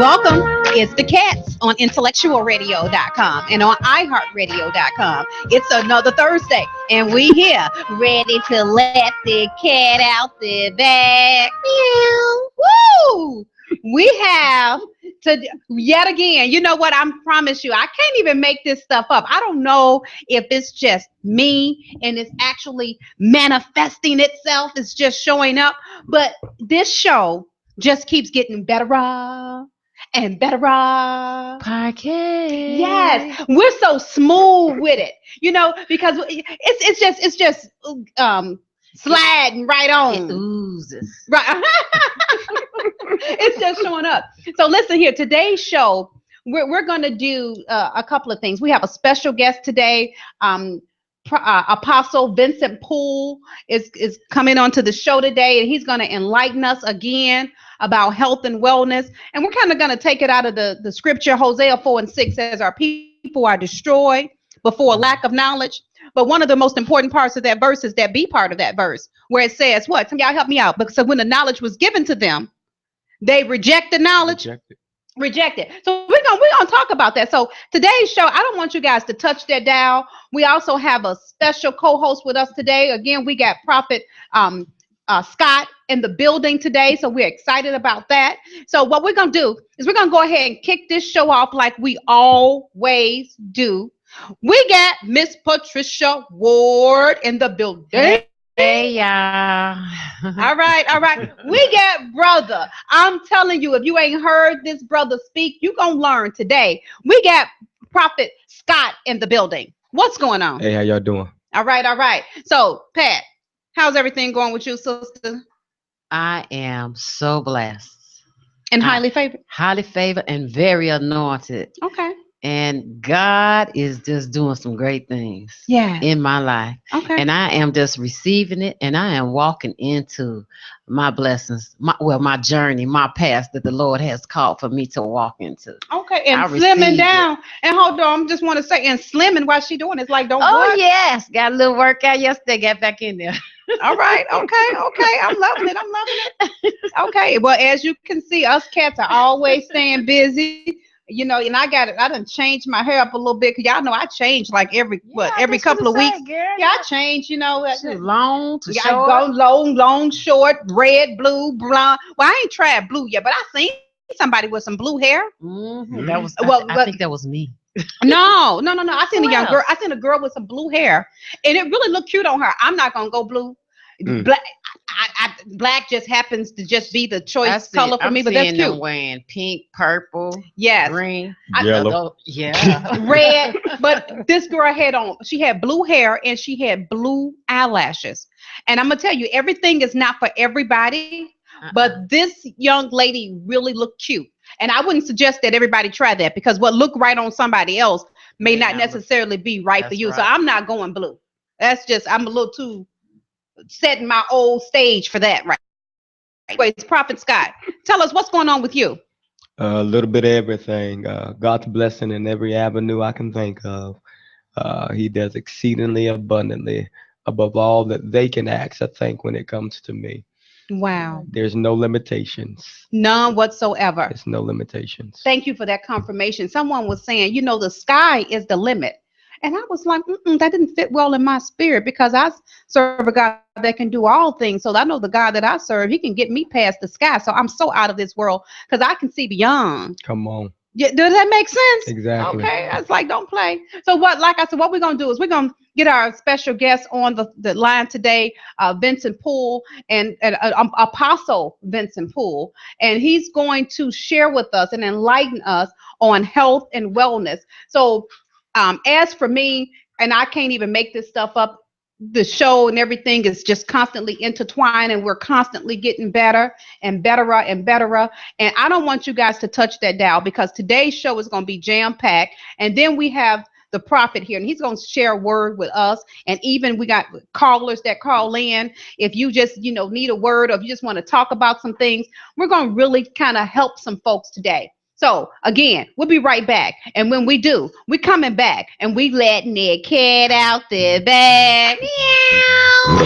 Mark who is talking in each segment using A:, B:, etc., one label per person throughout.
A: Welcome. It's the cats on IntellectualRadio.com and on iHeartRadio.com. It's another Thursday, and we here ready to let the cat out the bag. Meow. Woo! We have to yet again. You know what? I promise you, I can't even make this stuff up. I don't know if it's just me and it's actually manifesting itself. It's just showing up. But this show just keeps getting better and better.
B: Podcast.
A: Yes, we're so smooth with it, because it's just sliding right
B: It
A: on.
B: oozes.
A: Right. It's just showing up. So listen here, today's show, we're going to do a couple of things. We have a special guest today. Apostle Vincent Poole is coming onto the show today, and he's going to enlighten us again about health and wellness. And we're kind of going to take it out of the scripture. Hosea 4:6 says, our people are destroyed before lack of knowledge. But one of the most important parts of that verse is that B part of that verse, where it says, what? Some y'all help me out. Because when the knowledge was given to them, they rejected knowledge. Rejected. So we're gonna talk about that. So today's show, I don't want you guys to touch that dial. We also have a special co-host with us today. Again, we got Prophet Scott in the building today, so we're excited about that. So what we're gonna do is we're gonna go ahead and kick this show off like we always do. We got Miss Patricia Ward in the building.
B: Hey, y'all.
A: All right. We got brother. I'm telling you, if you ain't heard this brother speak, you gonna learn today. We got Prophet Scott in the building. What's going on?
C: Hey, how y'all doing?
A: All right. So, Pat, how's everything going with you, sister?
B: I am so blessed.
A: And highly favored?
B: Highly favored and very anointed.
A: Okay.
B: And God is just doing some great things in my life.
A: Okay.
B: And I am just receiving it, and I am walking into my blessings, my journey, my path that the Lord has called for me to walk into.
A: Okay, and slimming down. And hold on, I just want to say, and slimming while she doing it, it's like, don't
B: Oh,
A: work.
B: yes. Got a little workout yesterday, got back in there.
A: All right. Okay. I'm loving it. Okay. Well, as you can see, us cats are always staying busy. And I done changed my hair up a little bit, because y'all know I change like every couple of weeks.
B: Girl,
A: I change,
B: long to
A: I go
B: short.
A: long, short, red, blue, blonde. Well, I ain't tried blue yet, but I seen somebody with some blue hair.
B: Mm-hmm. That was
A: I
B: think that was me.
A: No. I seen a young girl.
B: else?
A: I seen a girl with some blue hair, and it really looked cute on her. I'm not gonna go blue. Black. Black just happens to just be the choice color for me, but that's cute.
B: Them wearing pink, purple,
A: yes,
B: green,
C: yellow,
A: red. But this girl she had blue hair and she had blue eyelashes. And I'm gonna tell you, everything is not for everybody. But this young lady really looked cute. And I wouldn't suggest that everybody try that, because what looked right on somebody else may not necessarily be right for you. Right. So I'm not going blue. That's just, I'm a little too setting my old stage for that, right? Anyways, Prophet Scott, tell us what's going on with you.
C: A little bit of everything. God's blessing in every avenue I can think of. He does exceedingly abundantly above all that they can ask or think when it comes to me.
A: Wow.
C: There's no limitations.
A: None whatsoever.
C: There's no limitations.
A: Thank you for that confirmation. Someone was saying, the sky is the limit. And I was like, that didn't fit well in my spirit, because I serve a God that can do all things. So I know the God that I serve, he can get me past the sky. So I'm so out of this world, because I can see beyond.
C: Come on.
A: Yeah, does that make sense?
C: Exactly.
A: Okay, it's like, don't play. So what we're going to do is we're going to get our special guest on the line today, Vincent Poole, and Apostle Vincent Poole, and he's going to share with us and enlighten us on health and wellness. So as for me, and I can't even make this stuff up, the show and everything is just constantly intertwined, and we're constantly getting better and better and better. And I don't want you guys to touch that dial, because today's show is going to be jam-packed. And then we have the prophet here, and he's going to share a word with us. And even we got callers that call in. If you just, need a word, or if you just want to talk about some things, we're going to really kind of help some folks today. So again, we'll be right back. And when we do, we coming back, and we letting the cat out the bag. Meow.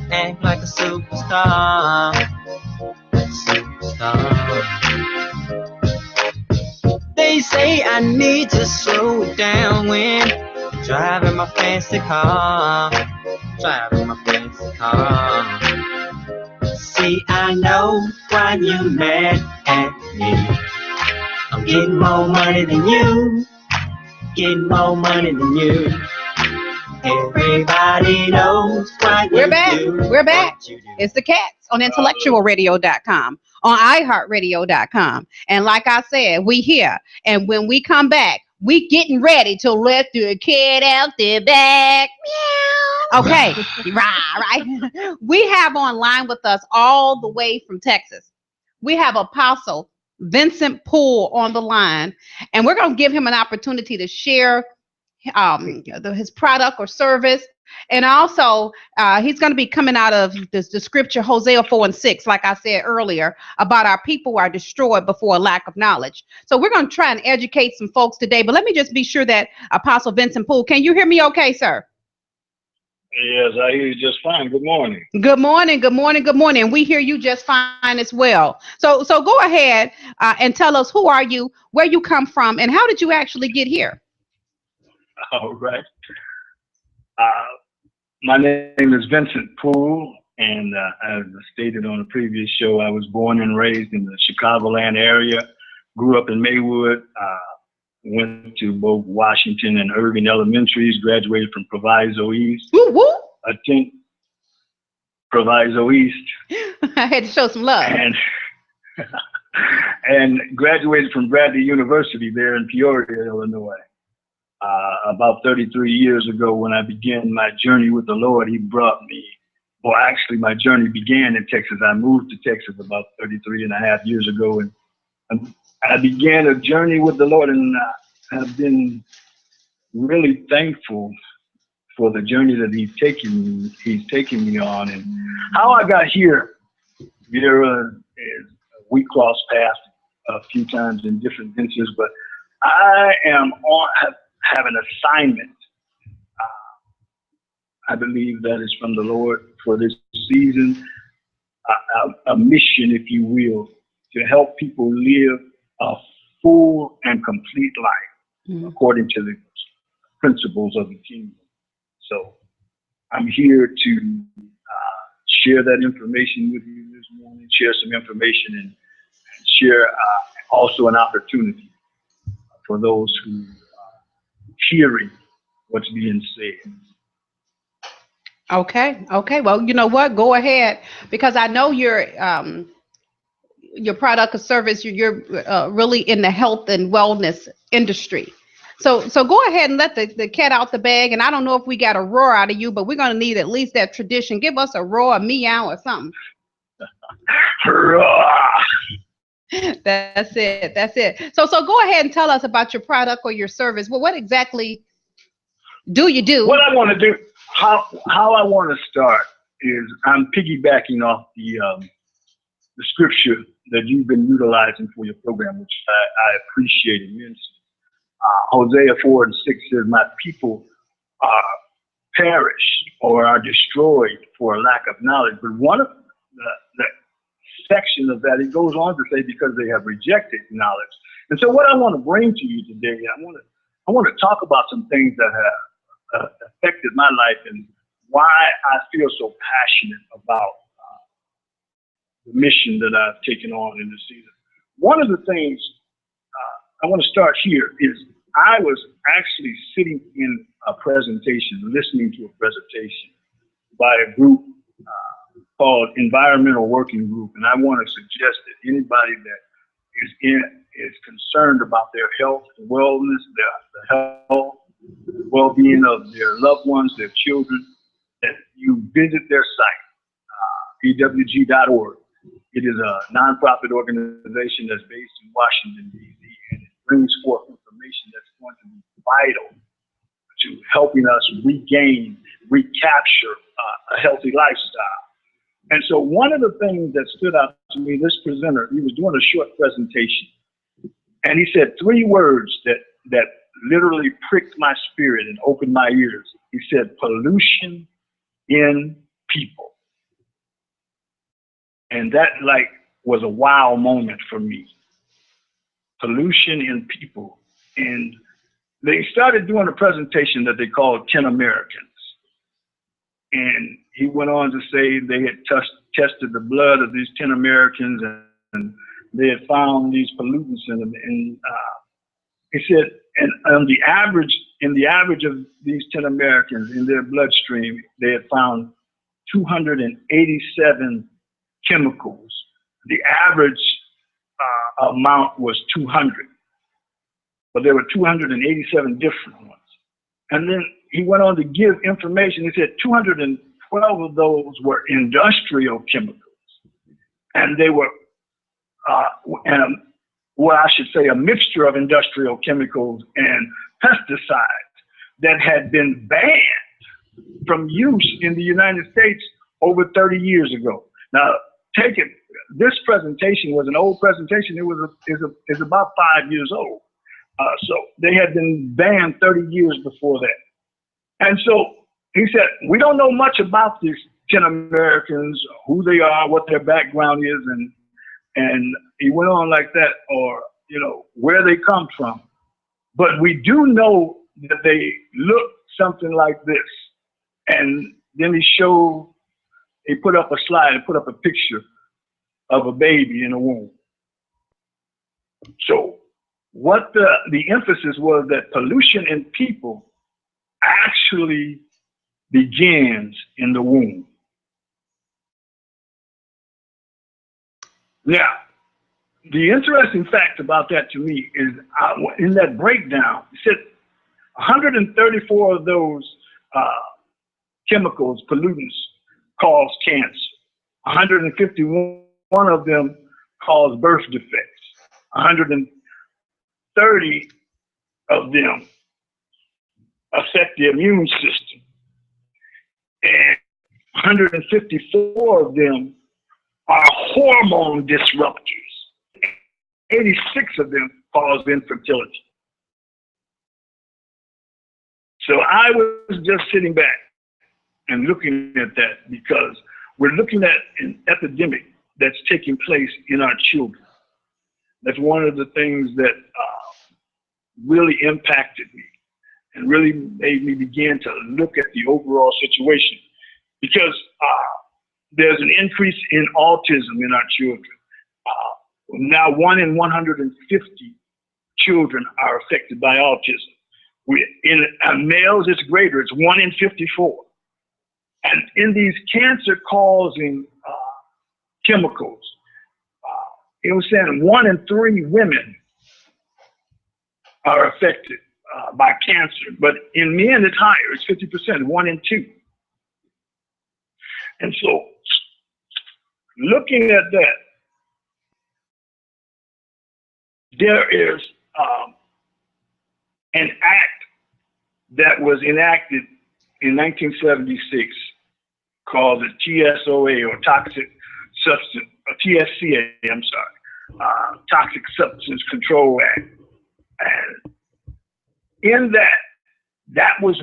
D: Act like a superstar. They say I need to slow it down when driving my fancy car. See, I know why you mad at me. I'm getting more money than you. Everybody knows why
A: We're back. It's the Cats on IntellectualRadio.com, on iHeartRadio.com. And like I said, we here. And when we come back, we getting ready to let the cat out the bag. Meow. Okay. right. We have online with us all the way from Texas. We have Apostle Vincent Poole on the line. And we're going to give him an opportunity to share his product or service. And also, he's going to be coming out of the scripture, Hosea 4:6, like I said earlier, about our people who are destroyed before a lack of knowledge. So we're going to try and educate some folks today. But let me just be sure that Apostle Vincent Poole, can you hear me okay, sir?
E: Yes, I hear you just fine. Good morning.
A: Good morning. We hear you just fine as well. So go ahead and tell us, who are you, where you come from, and how did you actually get here?
E: All right. My name is Vincent Poole, and as stated on a previous show, I was born and raised in the Chicagoland area, grew up in Maywood, went to both Washington and Irving elementaries, graduated from Proviso East.
A: Woo, woo.
E: Proviso East.
A: I had to show some love.
E: And graduated from Bradley University there in Peoria, Illinois. About 33 years ago, when I began my journey with the Lord, he brought me, well, actually my journey began in Texas. I moved to Texas about 33 and a half years ago, and I began a journey with the Lord, and I've been really thankful for the journey that he's taken me on. And how I got here, Vera, is we crossed paths a few times in different ventures, but I have an assignment. I believe that is from the Lord for this season, a mission, if you will, to help people live a full and complete life according to the principles of the kingdom. So I'm here to share that information with you this morning, share some information, and share also an opportunity for those who are hearing what's being said.
A: Okay. Well, you know what? Go ahead, because I know your product or service, you're really in the health and wellness industry. So go ahead and let the cat out the bag. And I don't know if we got a roar out of you, but we're going to need at least that tradition. Give us a roar, a meow, or something.
E: Roar.
A: That's it. So go ahead and tell us about your product or your service. Well, what exactly do you do?
E: What I want to do, how I want to start is I'm piggybacking off the scripture that you've been utilizing for your program, which I appreciate immensely. Hosea 4:6 says, "My people are perished or are destroyed for a lack of knowledge." But one of the section of that, it goes on to say, because they have rejected knowledge. And so what I want to bring to you today, I want to talk about some things that have affected my life and why I feel so passionate about the mission that I've taken on in this season. One of the things I want to start here is I was actually sitting in a presentation, listening to a presentation by a group called Environmental Working Group. And I want to suggest that anybody that is concerned about their health, wellness, the health, well-being of their loved ones, their children, that you visit their site, ewg.org. It is a nonprofit organization that's based in Washington, D.C., and it brings forth information that's going to be vital to helping us recapture a healthy lifestyle. And so one of the things that stood out to me, this presenter, he was doing a short presentation, and he said 3 words that literally pricked my spirit and opened my ears. He said, pollution in people. And that was a wow moment for me. Pollution in people. And they started doing a presentation that they called 10 Americans. And he went on to say they had tested the blood of these 10 Americans and they had found these pollutants in them. And he said, and on the average of these 10 Americans in their bloodstream, they had found 287 chemicals. The average amount was 200, but there were 287 different ones. And then he went on to give information. He said 212 of those were industrial chemicals, and they were, a mixture of industrial chemicals and pesticides that had been banned from use in the United States over 30 years ago. Now, take it. This presentation was an old presentation. It's about 5 years old. So they had been banned 30 years before that. And so he said, we don't know much about these 10 Americans, who they are, what their background is, and he went on like that, or, where they come from. But we do know that they look something like this. And then he put up a slide and put up a picture of a baby in a womb. So what the emphasis was that pollution in people actually begins in the womb. Now, the interesting fact about that to me is in that breakdown, it said 134 of those chemicals, pollutants, cause cancer. 151 of them cause birth defects. 130 of them affect the immune system. And 154 of them are hormone disruptors. 86 of them cause infertility. So I was just sitting back and looking at that because we're looking at an epidemic that's taking place in our children. That's one of the things that really impacted me and really made me begin to look at the overall situation, because there's an increase in autism in our children. Now 1 in 150 children are affected by autism. In males, it's greater. It's 1 in 54. And in these cancer-causing chemicals, it was saying 1 in 3 women are affected by cancer. But in men, it's higher. It's 50%, 1 in 2. And so, looking at that, there is an act that was enacted in 1976 called the TSOA, or Toxic Substance, TSCA, I'm sorry, Toxic Substance Control Act. And in that was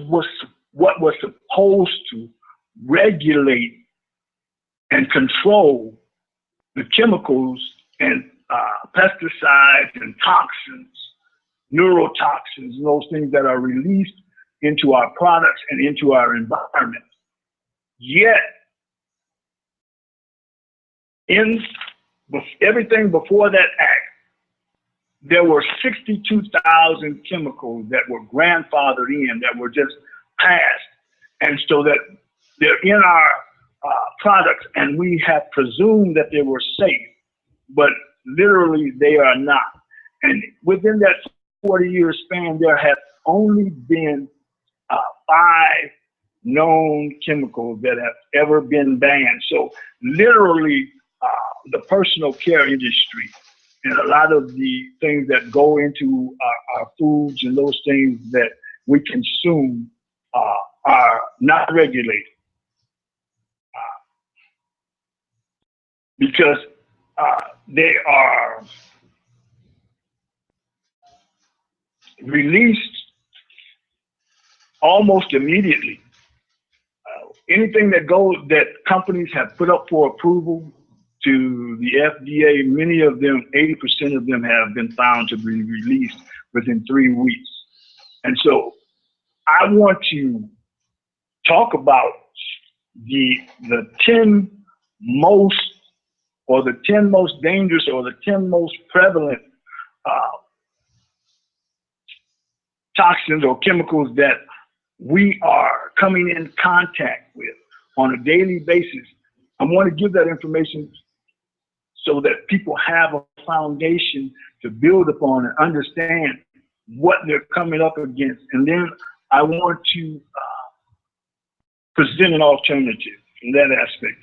E: what was supposed to regulate and control the chemicals and pesticides and toxins, neurotoxins, and those things that are released into our products and into our environment. Yet, in everything before that act, there were 62,000 chemicals that were grandfathered in, that were just passed. And so that they're in our products, and we have presumed that they were safe, but literally they are not. And within that 40-year span, there have only been 5 known chemicals that have ever been banned. So literally the personal care industry and a lot of the things that go into our foods and those things that we consume are not regulated. Because they are released almost immediately. Anything that companies have put up for approval to the FDA, many of them, 80% of them have been found to be released within 3 weeks. And so I want to talk about the 10 most, or the 10 most dangerous, or the 10 most prevalent toxins or chemicals that we are coming in contact with on a daily basis. I want to give that information so that people have a foundation to build upon and understand what they're coming up against. And then I want to present an alternative in that aspect.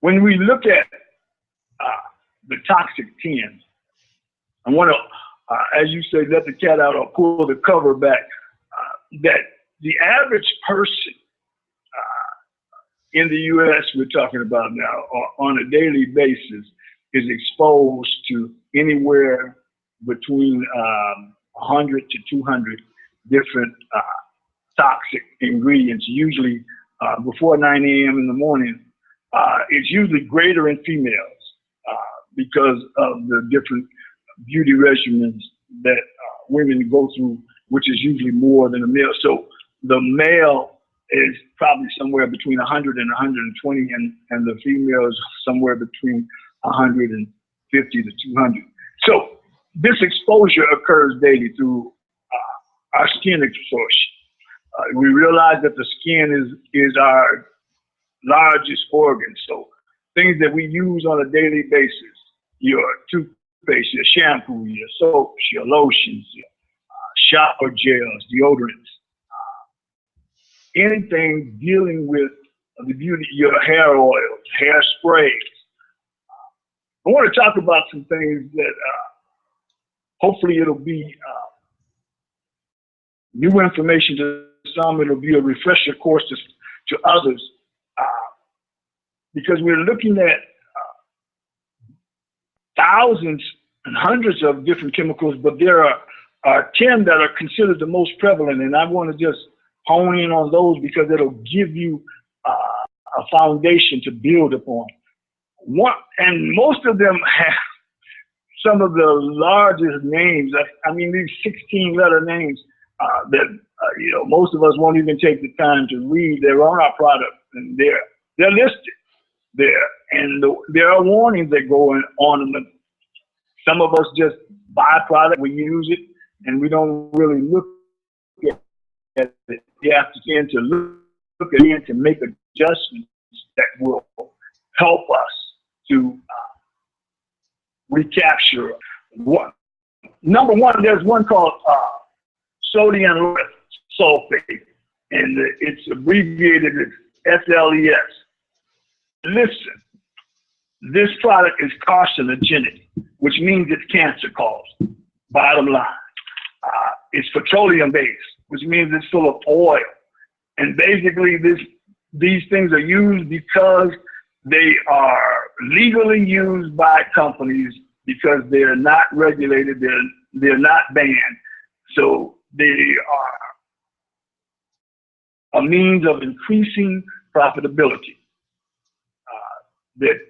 E: When we look at the toxic 10, I want to, as you say, let the cat out or pull the cover back, that the average person in the U.S. we're talking about now on a daily basis is exposed to anywhere between 100 to 200 different toxic ingredients, usually before 9 a.m. in the morning. It's usually greater in females because of the different beauty regimens that women go through, which is usually more than a male. So the male is probably somewhere between 100 and 120, and the female is somewhere between 150 to 200. So this exposure occurs daily through our skin exposure. We realize that the skin is our largest organ. So things that we use on a daily basis, your toothpaste, your shampoo, your soaps, your lotions, your shower gels, deodorants, anything dealing with the beauty, your hair oils, hair sprays. I want to talk about some things that hopefully it'll be new information to some. It'll be a refresher course to others, because we're looking at thousands and hundreds of different chemicals, but there are 10 that are considered the most prevalent, and I want to just hone in on those because it'll give you a foundation to build upon. And most of them have some of the largest names. I mean, these 16-letter names that most of us won't even take the time to read. They're on our product, and they're listed there, and there are warnings that go on them. Some of us just buy a product, we use it, and we don't really look at it. You have to tend to look at it to make adjustments that will help us to recapture. Number one, there's one called sodium sulfate, and it's abbreviated as SLES. Listen, this product is carcinogenic, which means it's cancer causing. Bottom line, it's petroleum based, which means it's full of oil. And basically these things are used because they are legally used by companies because they're not regulated, they're not banned. So they are a means of increasing profitability. They're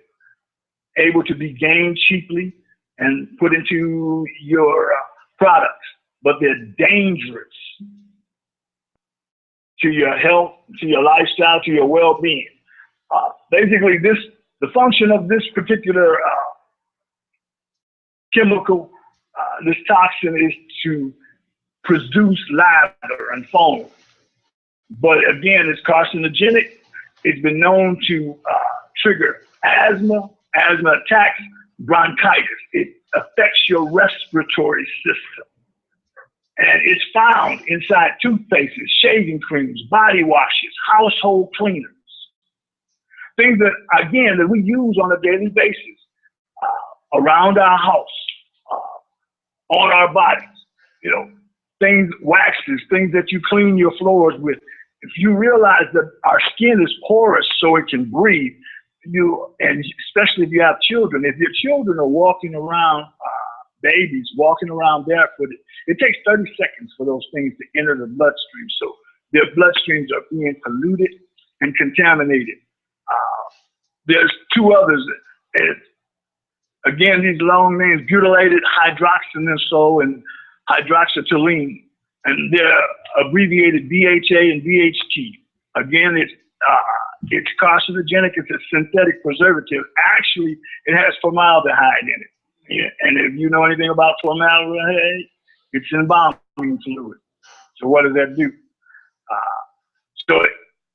E: able to be gained cheaply and put into your products, but they're dangerous to your health, to your lifestyle, to your well-being. Basically, the function of this particular chemical. This toxin is to produce lather and foam. But again, it's carcinogenic. It's been known to trigger asthma attacks, bronchitis. It affects your respiratory system. And it's found inside toothpastes, shaving creams, body washes, household cleaners. Things that, again, that we use on a daily basis around our house, on our bodies. You know, things, waxes, things that you clean your floors with. If you realize that our skin is porous so it can breathe, and especially if you have children, if your children are walking around, babies walking around barefooted, it takes 30 seconds for those things to enter the bloodstream. So their bloodstreams are being polluted and contaminated. There's two others. Again, these long names, butylated hydroxynitrol and hydroxytoluene, and they're abbreviated BHA and BHT. Again, it's carcinogenic. It's a synthetic preservative. Actually, it has formaldehyde in it. Yeah, and if you know anything about formaldehyde, it's embalming fluid. So what does that do?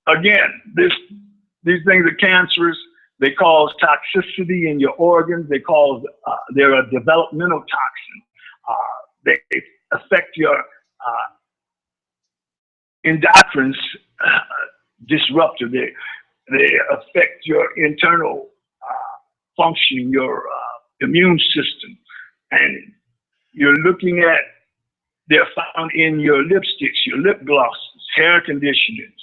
E: Again, these things are cancerous. They cause toxicity in your organs. They're a developmental toxin. They affect your endocrine disruptor. They affect your internal functioning, your immune system. And you're looking at, they're found in your lipsticks, your lip glosses, hair conditioners,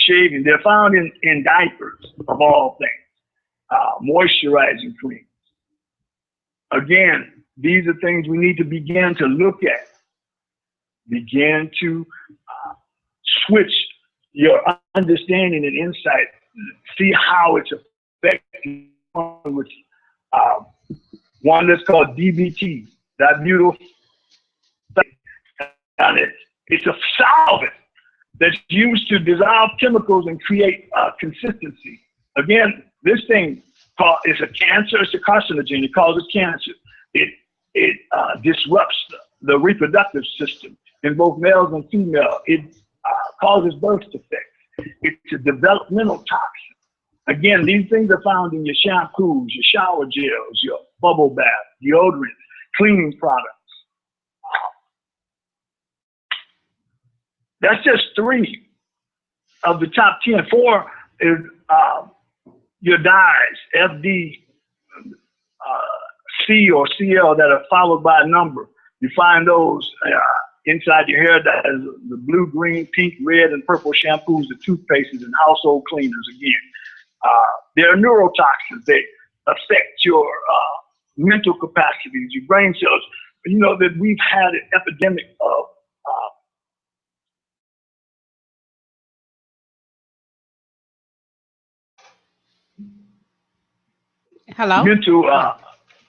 E: shaving. They're found in diapers, of all things, moisturizing creams. Again, these are things we need to begin to look at, begin to switch your understanding and insight, see how it's affecting with one that's called DBT, dibutyl. And it's a solvent that's used to dissolve chemicals and create consistency. Again, this thing is a cancer, it's a carcinogen, it causes cancer. It disrupts the reproductive system in both males and females. It causes birth defects. It's a developmental toxin. Again, these things are found in your shampoos, your shower gels, your bubble bath, deodorant, cleaning products. That's just 3 of the top 10. 4 is your dyes, FD, C or CL, that are followed by a number. You find those inside your hair dyes, the blue, green, pink, red, and purple shampoos, the toothpastes, and household cleaners again. They're neurotoxins. They affect your mental capacities, your brain cells. You know that we've had an epidemic of
A: Hello?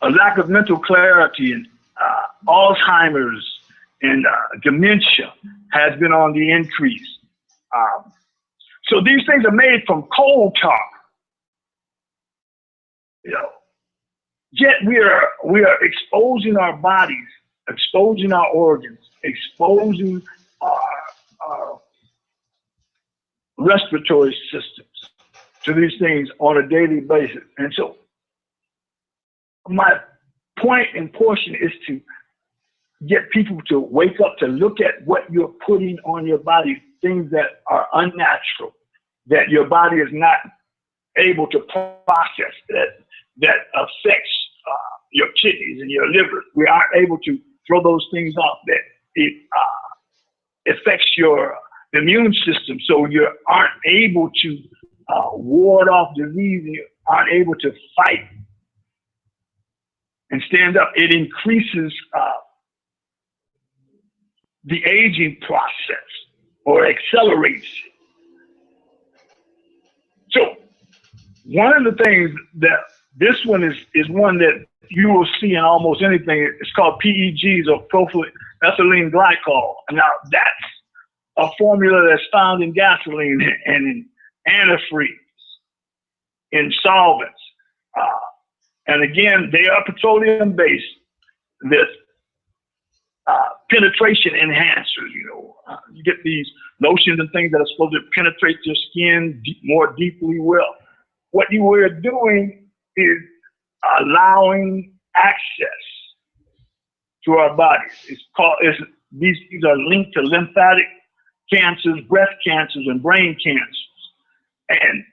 E: A lack of mental clarity, and Alzheimer's and dementia has been on the increase. So these things are made from coal tar. You know, yet we are exposing our bodies, exposing our organs, exposing our respiratory systems to these things on a daily basis. And so my point and portion is to get people to wake up, to look at what you're putting on your body, things that are unnatural, that your body is not able to process, that affects your kidneys and your liver. We aren't able to throw those things off, that it affects your immune system, so you aren't able to ward off disease, and you aren't able to fight and stand up. It increases the aging process, or accelerates it. So one of the things that this one is one that you will see in almost anything. It's called PEGs, or propylethylene glycol. Now that's a formula that's found in gasoline and in antifreeze, in solvents. And again, they are petroleum based. this penetration enhancers. You get these lotions and things that are supposed to penetrate your skin more deeply. Well, what you were doing is allowing access to our bodies. These are linked to lymphatic cancers, breast cancers, and brain cancers. And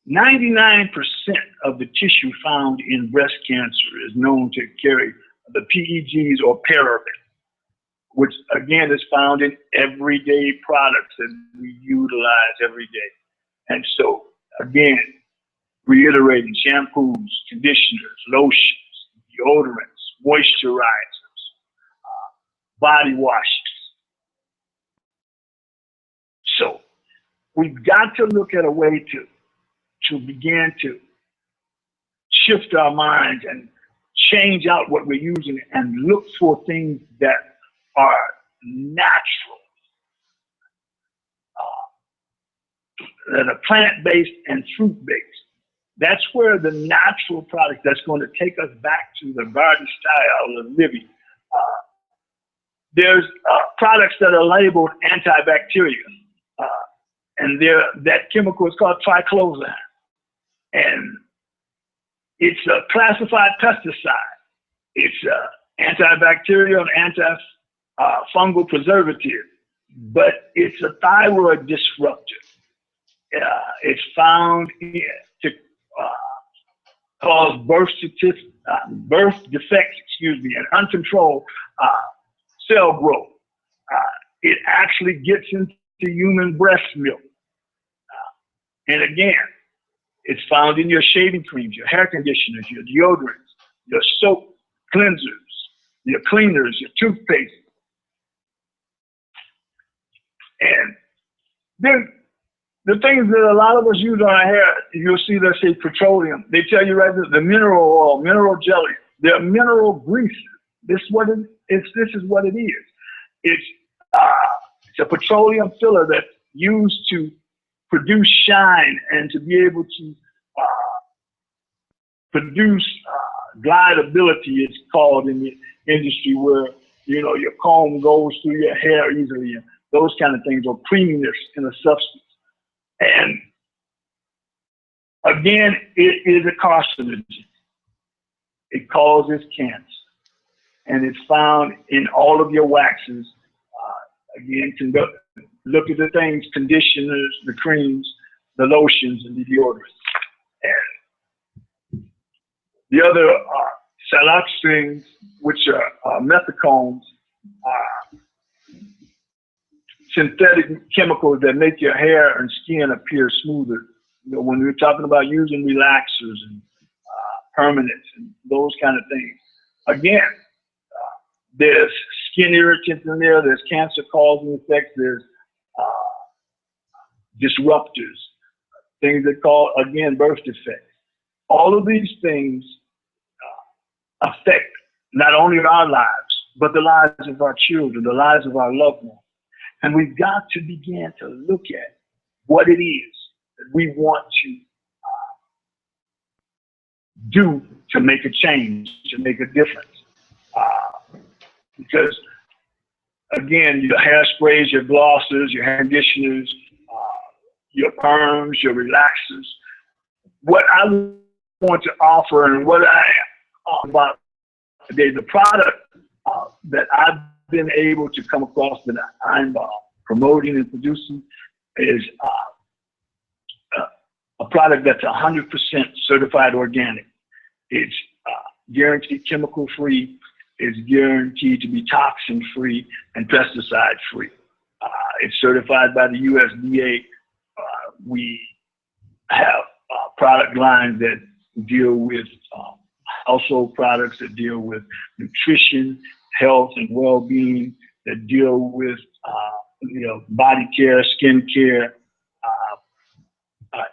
E: 99% of the tissue found in breast cancer is known to carry the PEGs or paraben, which again is found in everyday products that we utilize every day. And so, again, reiterating, shampoos, conditioners, lotions, deodorants, moisturizers, body washes. So we've got to look at a way to begin to shift our minds and change out what we're using and look for things that are natural, that are plant-based and fruit-based. That's where the natural product that's going to take us back to the garden style of living. There's products that are labeled antibacterial, and that chemical is called triclosan. And it's a classified pesticide. It's antibacterial and antifungal preservative, but it's a thyroid disruptor. It's found to cause birth defects, and uncontrolled cell growth. It actually gets into human breast milk. And again, it's found in your shaving creams, your hair conditioners, your deodorants, your soap cleansers, your cleaners, your toothpaste. And then the things that a lot of us use on our hair, you'll see they say petroleum. They tell you right there, the mineral oil, mineral jelly, they're mineral greases. This is what it is. It's a petroleum filler that's used to produce shine and to be able to produce glidability, it's called in the industry, where your comb goes through your hair easily, and those kind of things, or creaminess in a substance. And again, it is a carcinogen. It causes cancer, and it's found in all of your waxes. Again, look at the things: conditioners, the creams, the lotions, and the deodorants. And the other siloxanes, which are methacones, are synthetic chemicals that make your hair and skin appear smoother. When we're talking about using relaxers and permanents and those kind of things, again, there's skin irritants in there, there's cancer-causing effects, there's disruptors, things that cause, again, birth defects. All of these things affect not only our lives, but the lives of our children, the lives of our loved ones. And we've got to begin to look at what it is that we want to do to make a change, to make a difference. Because, again, your hairsprays, your glosses, your hair conditioners, your perms, your relaxers, what I want to offer and what I am about today, the product that I've been able to come across that I'm promoting and producing is a product that's 100% certified organic. It's guaranteed chemical-free. It's guaranteed to be toxin-free and pesticide-free. It's certified by the USDA. We have product lines that deal with household products, that deal with nutrition, health, and well-being, that deal with body care, skin care,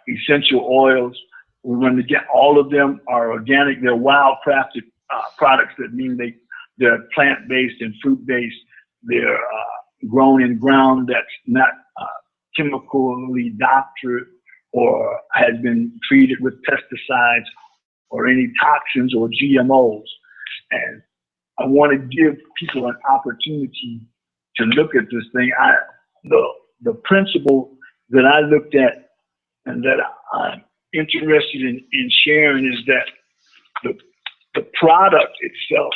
E: essential oils. We're going to get all of them are organic. They're wild-crafted products. That mean they're plant-based and fruit-based. They're grown in ground that's not chemically doctored or has been treated with pesticides or any toxins or GMOs. And I want to give people an opportunity to look at this thing. The principle that I looked at and that I'm interested in sharing is that the product itself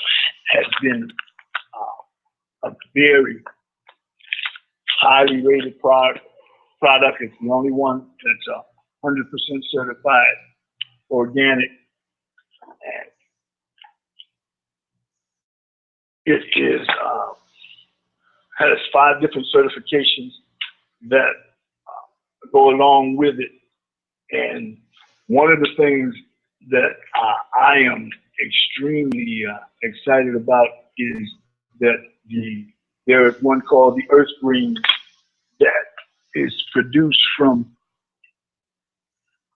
E: has been a very highly rated product. It's the only one that's 100% certified organic. And it is has 5 different certifications that go along with it. And one of the things that I am extremely excited about is that there is one called the Earth Green that is produced from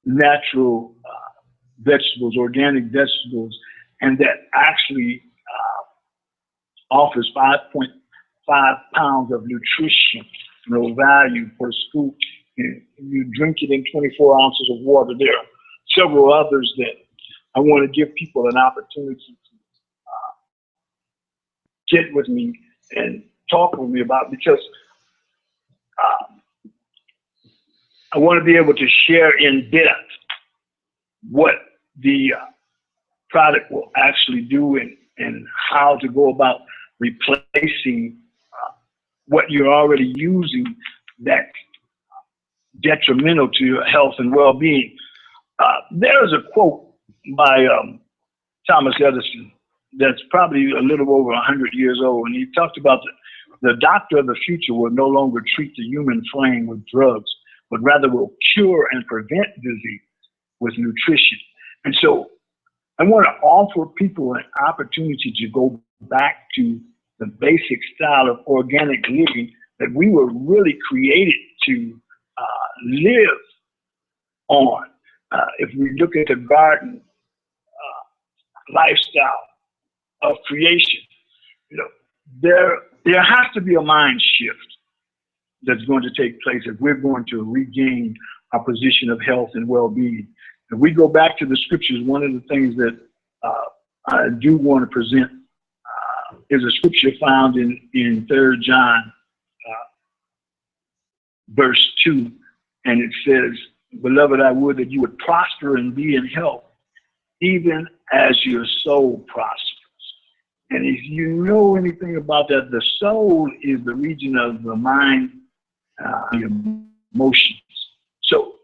E: natural vegetables, organic vegetables, and that actually offers 5.5 pounds of nutritional value per scoop. And you drink it in 24 ounces of water. There are several others that I want to give people an opportunity to get with me and talk with me about, because I want to be able to share in depth what the product will actually do and how to go about replacing what you're already using that's detrimental to your health and well-being. There's a quote by Thomas Edison that's probably a little over 100 years old, and he talked about the doctor of the future will no longer treat the human frame with drugs, but rather will cure and prevent disease with nutrition. And so I want to offer people an opportunity to go back to the basic style of organic living that we were really created to live on. If we look at the garden lifestyle of creation, there has to be a mind shift that's going to take place if we're going to regain our position of health and well-being. If we go back to the scriptures, one of the things that I do want to present is a scripture found in 3 John verse 2, and it says, "Beloved, I would that you would prosper and be in health, even as your soul prospers." And if you know anything about that, the soul is the region of the mind, the emotions. So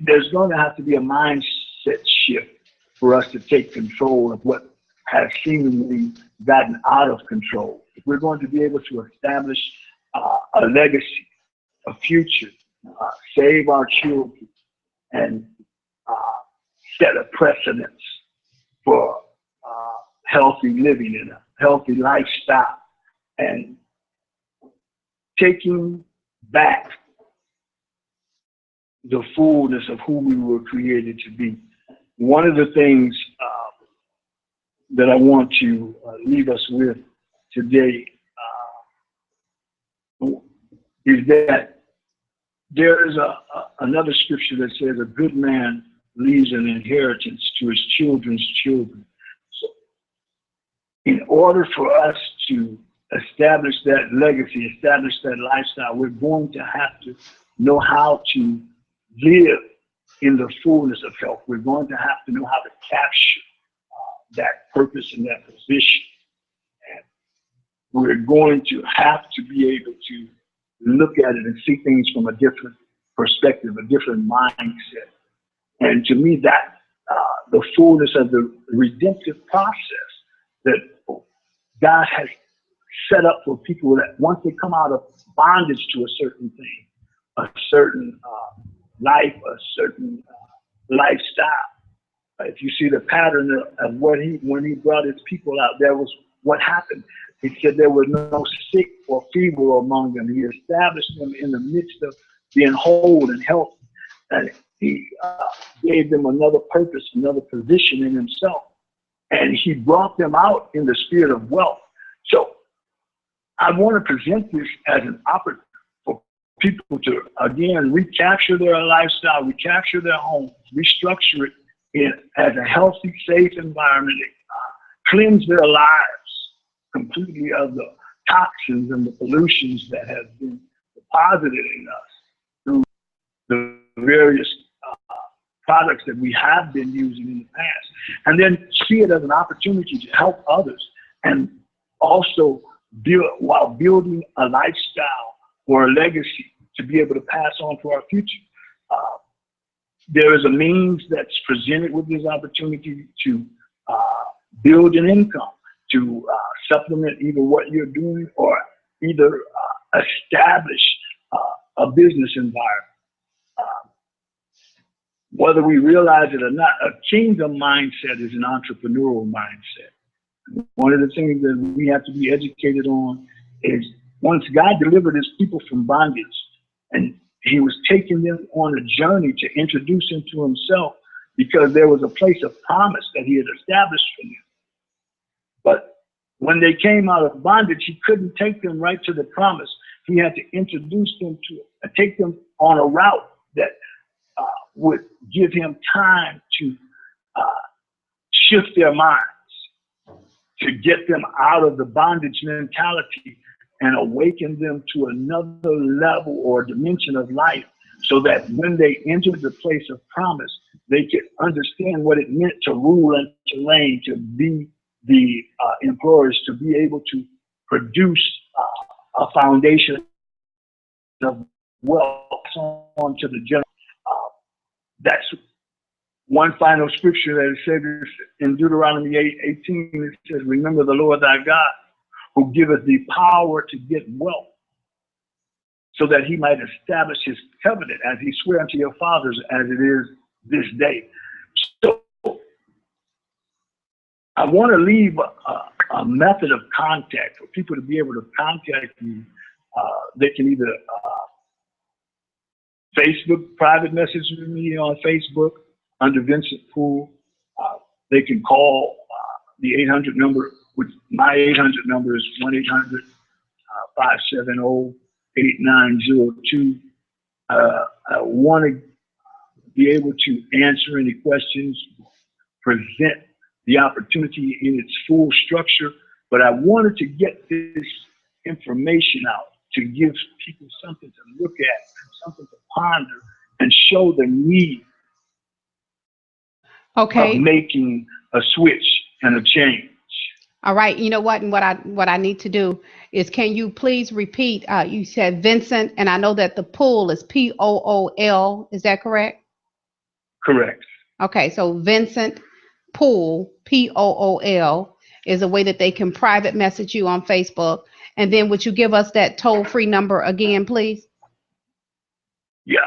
E: there's going to have to be a mindset shift for us to take control of what has seemingly gotten out of control. If we're going to be able to establish a legacy, a future, save our children, and set a precedence for healthy living and a healthy lifestyle, and taking back the fullness of who we were created to be. One of the things that I want to leave us with today is that there is another scripture that says a good man leaves an inheritance to his children's children. So in order for us to establish that legacy, establish that lifestyle, we're going to have to know how to live in the fullness of health. We're going to have to know how to capture that purpose and that position. And we're going to have to be able to look at it and see things from a different perspective, a different mindset. And to me, that the fullness of the redemptive process that God has set up for people, that once they come out of bondage to a certain thing, a certain life, a certain lifestyle. If you see the pattern of when he brought his people out, there was what happened. He said there was no sick or feeble among them. He established them in the midst of being whole and healthy. And he gave them another purpose, another position in himself. And he brought them out in the spirit of wealth. So I want to present this as an opportunity for people to, again, recapture their lifestyle, recapture their home, restructure it, as a healthy, safe environment, cleanse their lives completely of the toxins and the pollutions that have been deposited in us through the various products that we have been using in the past, and then see it as an opportunity to help others, and also while building a lifestyle or a legacy to be able to pass on to our future. There is a means that's presented with this opportunity to build an income, to supplement either what you're doing or either establish a business environment. Whether we realize it or not, a kingdom mindset is an entrepreneurial mindset. One of the things that we have to be educated on is once God delivered his people from bondage and he was taking them on a journey to introduce them to himself, because there was a place of promise that he had established for them. But when they came out of bondage, he couldn't take them right to the promise. He had to introduce them to it, take them on a route that would give him time to shift their minds, to get them out of the bondage mentality and awaken them to another level or dimension of life, so that when they entered the place of promise, they could understand what it meant to rule and to reign, to be the employers, to be able to produce a foundation of wealth on to the general. That's one final scripture that it says in Deuteronomy 8:18. It says, "Remember the Lord thy God, who giveth thee power to get wealth, so that he might establish his covenant as he swore unto your fathers, as it is this day." So I want to leave a method of contact for people to be able to contact you. They can either Facebook, private message me on Facebook under Vincent Poole. They can call the 800 number, which my 800 number is 1-800-570-8902. I want to be able to answer any questions, present the opportunity in its full structure, but I wanted to get this information out to give people something to look at, something to ponder, and show the need of making a switch and a change.
A: All right. You know what? And what I need to do is, can you please repeat? You said Vincent, and I know that the Pool is Pool. Is that correct?
E: Correct.
A: Okay. So Vincent Pool, Pool, is a way that they can private message you on Facebook. And then would you give us that toll-free number again, please?
E: Yeah,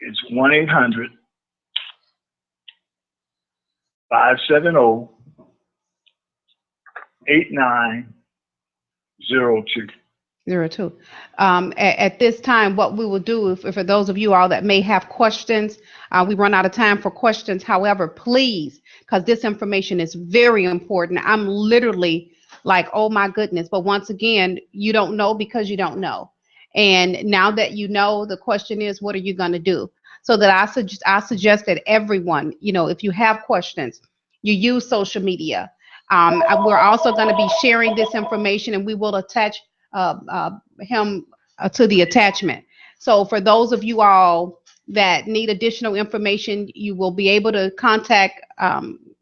E: it's 1-800-570-8902.
A: 02. At this time, what we will do, for those of you all that may have questions, we run out of time for questions. However, please, because this information is very important. I'm literally like, oh my goodness. But once again, you don't know because you don't know. And now that you know, the question is, what are you going to do? So that I suggest that everyone, if you have questions, you use social media. We're also going to be sharing this information, and we will attach him to the attachment. So for those of you all that need additional information, you will be able to contact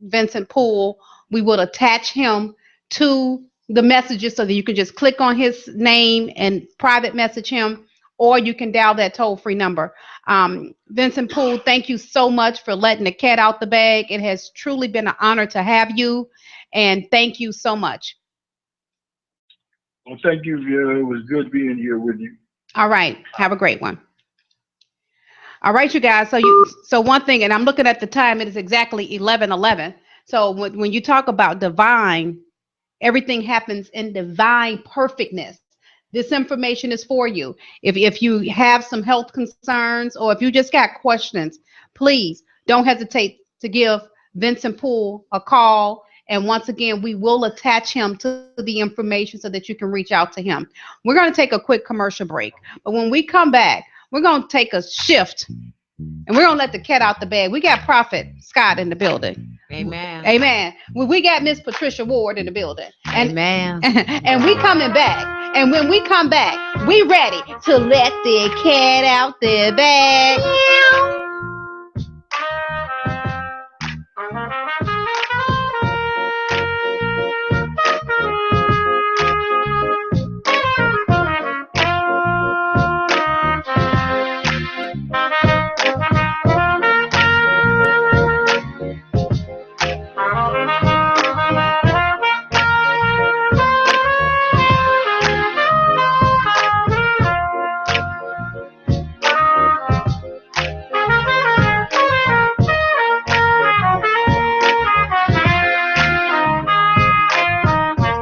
A: Vincent Poole. We will attach him to the messages so that you can just click on his name and private message him, or you can dial that toll-free number. Vincent Poole, thank you so much for letting the cat out the bag. It has truly been an honor to have you, and thank you so much.
E: Well, thank you, Vera. It was good being here with you.
A: All right. Have a great one. All right, you guys. So one thing, and I'm looking at the time, it is exactly 11:11. So when you talk about divine, everything happens in divine perfectness. This information is for you. If you have some health concerns, or if you just got questions, please don't hesitate to give Vincent Poole a call. And once again, we will attach him to the information so that you can reach out to him. We're going to take a quick commercial break. But when we come back, we're going to take a shift And we're going to let the cat out the bag. We got Prophet Scott in the building.
B: Amen.
A: Amen. We got Miss Patricia Ward in the building. And,
B: Amen.
A: and we coming back. And when we come back, we ready to let the cat out the bag.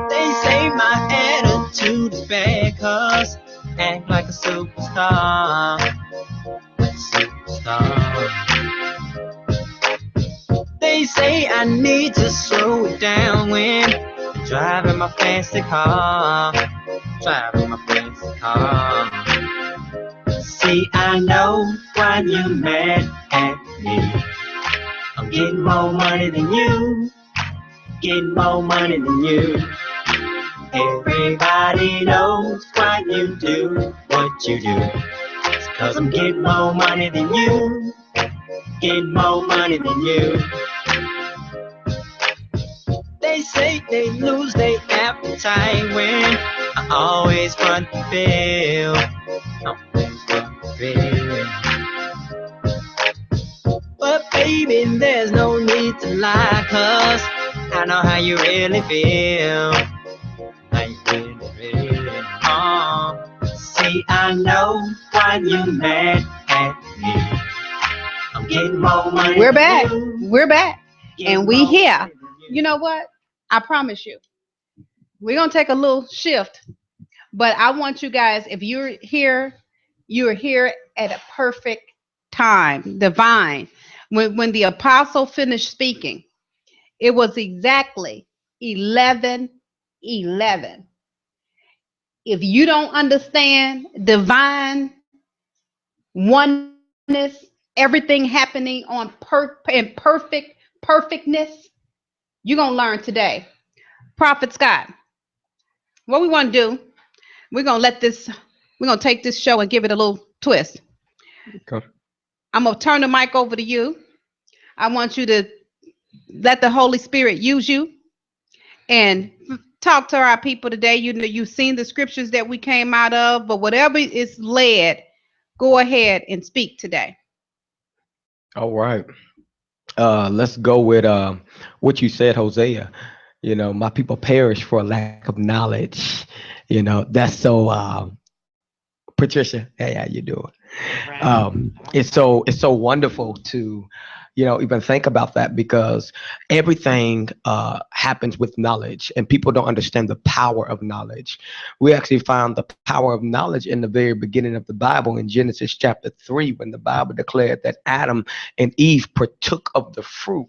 D: They say my attitude is bad, cause act like a superstar. They say I need to slow it down when driving my fancy car. Driving my fancy car. See, I know why you mad at me. I'm getting more money than you. Getting more money than you. Everybody knows why you do what you do. It's 'cause I'm getting more money than you. Getting more money than you. They say they lose their appetite when I always front the bill. Always front the bill. But baby, there's no need to lie, 'cause I know how you really feel. How you really feel. See, I know why you mad at me. I'm getting more money.
A: We're
D: than
A: back.
D: you.
A: We're back.
D: Getting
A: And we
D: more
A: here.
D: money than
A: You know what? I promise you. We're going to take a little shift. But I want you guys, if you're here at a perfect time, divine. When the apostle finished speaking, it was exactly 11:11. If you don't understand divine oneness, everything happening on perfectness, you're going to learn today. Prophet Scott, what we want to do, we're going to take this show and give it a little twist.
C: Okay.
A: I'm going to turn the mic over to you. I want you to let the Holy Spirit use you and talk to our people today. You know, you've seen the scriptures that we came out of, but whatever is led, go ahead and speak today.
C: All right. Let's go with what you said, Hosea. You know, my people perish for a lack of knowledge. You know, that's so. Patricia, hey, how you doing? It's so wonderful to, you know, even think about that, because everything happens with knowledge, and people don't understand the power of knowledge. We actually found the power of knowledge in the very beginning of the Bible in Genesis chapter 3, when the Bible declared that Adam and Eve partook of the fruit.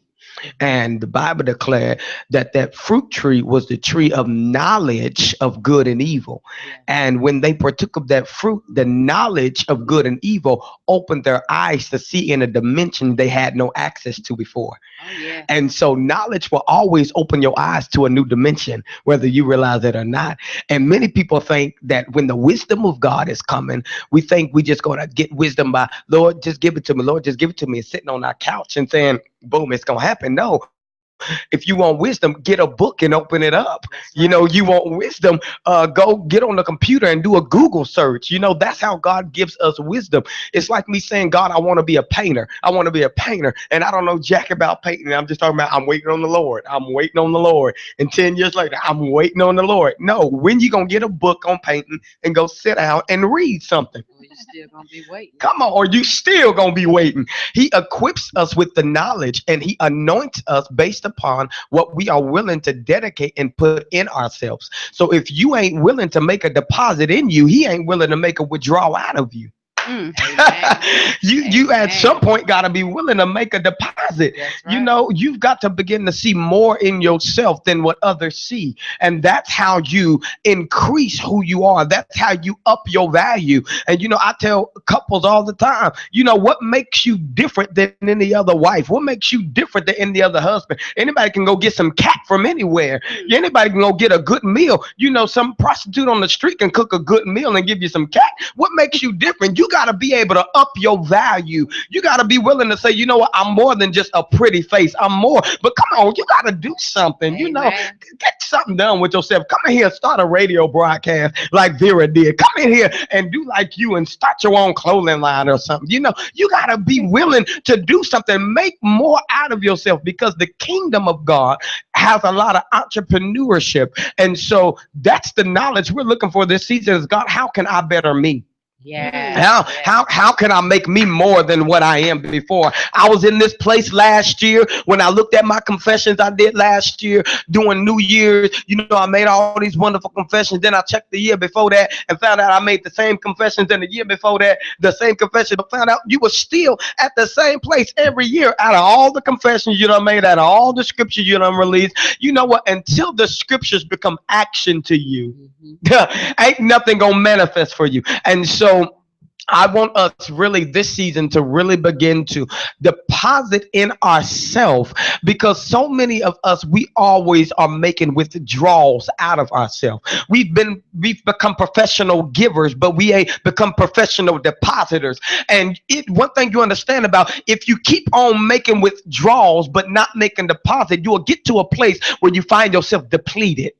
C: And the Bible declared that that fruit tree was the tree of knowledge of good and evil. And when they partook of that fruit, the knowledge of good and evil opened their eyes to see in a dimension they had no access to before. And so knowledge will always open your eyes to a new dimension, whether you realize it or not. And many people think that when the wisdom of God is coming, we think we just going to get wisdom by, Lord, just give it to me. Lord, just give it to me. And sitting on our couch and saying, boom, it's going to happen. No. If you want wisdom, get a book and open it up. You know, you want wisdom, go get on the computer and do a Google search. You know, that's how God gives us wisdom. It's like me saying, God, I want to be a painter. I want to be a painter. And I don't know jack about painting. I'm just talking about, I'm waiting on the Lord. I'm waiting on the Lord. And 10 years later, I'm waiting on the Lord. No, when you going to get a book on painting and go sit down and read something?
B: You're still gonna be waiting.
C: Come on, or you still gonna be waiting. He equips us with the knowledge, and he anoints us based upon what we are willing to dedicate and put in ourselves. So if you ain't willing to make a deposit in you, he ain't willing to make a withdrawal out of you.
A: Mm.
C: You at some
B: Amen.
C: point got to be willing to make a deposit.
B: That's
C: You
B: right.
C: know, you've got to begin to see more in yourself than what others see. And that's how you increase who you are. That's how you up your value. And, you know, I tell couples all the time, you know, what makes you different than any other wife? What makes you different than any other husband? Anybody can go get some cat from anywhere. Anybody can go get a good meal. You know, some prostitute on the street can cook a good meal and give you some cat. What makes you different? You got to be able to up your value. You got to be willing to say, you know what, I'm more than just a pretty face. I'm more. But come on, you got to do something. You know,
B: Amen.
C: get something done with yourself. Come in here, start a radio broadcast like Vera did. Come in here and do like you and start your own clothing line or something. You know, you got to be willing to do something, make more out of yourself, because the kingdom of God has a lot of entrepreneurship. And so that's the knowledge we're looking for this season is, God, how can I better me?
B: Yes.
C: How can I make me more than what I am before? I was in this place last year when I looked at my confessions I did last year doing New Year's. You know, I made all these wonderful confessions. Then I checked the year before that and found out I made the same confessions in the year before that, the same confession, but found out you were still at the same place every year. Out of all the confessions you done made, out of all the scriptures you done released, you know what? Until the scriptures become action to you, ain't nothing gonna manifest for you. And so I want us really this season to really begin to deposit in ourselves, because so many of us, we always are making withdrawals out of ourselves. We've become professional givers, but we ain't become professional depositors. And one thing you understand about, if you keep on making withdrawals but not making deposit, you will get to a place where you find yourself depleted.